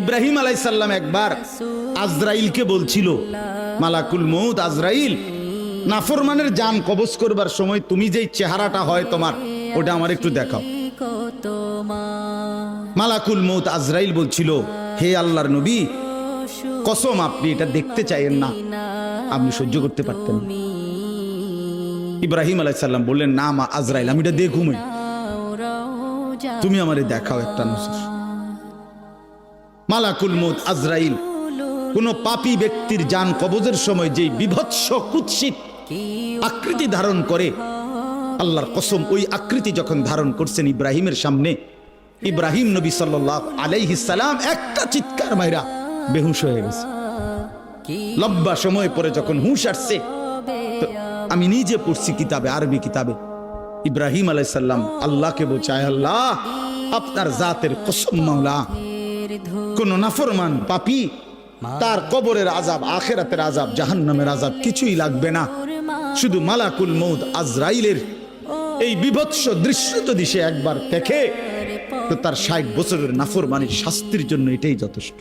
ইব্রাহিম আলাইহিস সালাম একবার আজরাইলকে বলছিল, মালাকুল মউত আজরাইল, নাফরমানের জান কবজ করবার সময় তুমি যেই চেহারাটা হয় তোমার, ওটা আমার একটু দেখাও। মালাকুল মউত আজরাইল বলছিল, হে আল্লাহর নবী, কসম আপনি এটা দেখতে চাইেন না, আপনি সহ্য করতে পারতেন। ইব্রাহিম আলাইহিস সালাম বললেন, না মা আজরাইল, আমি এটা দেখুমই, তুমি আমারে দেখাও একটা নজর। মালাকুল মউত আজরাইল কোন পাপী ব্যক্তির জান কবজের সময় যেই বিভৎস কুৎসিত আকৃতি ধারণ করে, আল্লাহর কসম ওই আকৃতি যখন ধারণ করছেন ইব্রাহিমের সামনে, ইব্রাহিম নবী সাল্লাল্লাহু আলাইহিস সালাম একটা চিৎকার মাইরা বেহুশ হয়ে গেছে। লম্বা সময় পরে যখন হুঁশ আসছে, আমি নিজে পড়ছি কিতাবে, আরবি কিতাবে, ইব্রাহিম আলাইহিস সালাম আল্লাহকে বলছে, আয় আল্লাহ, আপনার জাতের কসম মাওলা, কোন নাফরমান পাপী তার কবরের আযাব, আখিরাতের আযাব, জাহান্নামের আযাব কিছুই লাগবে না, শুধু মালাকুল মউত আজরাইলের এই বিভৎস দৃশ্য যদি সে একবার দেখে, তো তার 60 বছরের নাফরমানির শাস্তির জন্য এটাই যথেষ্ট।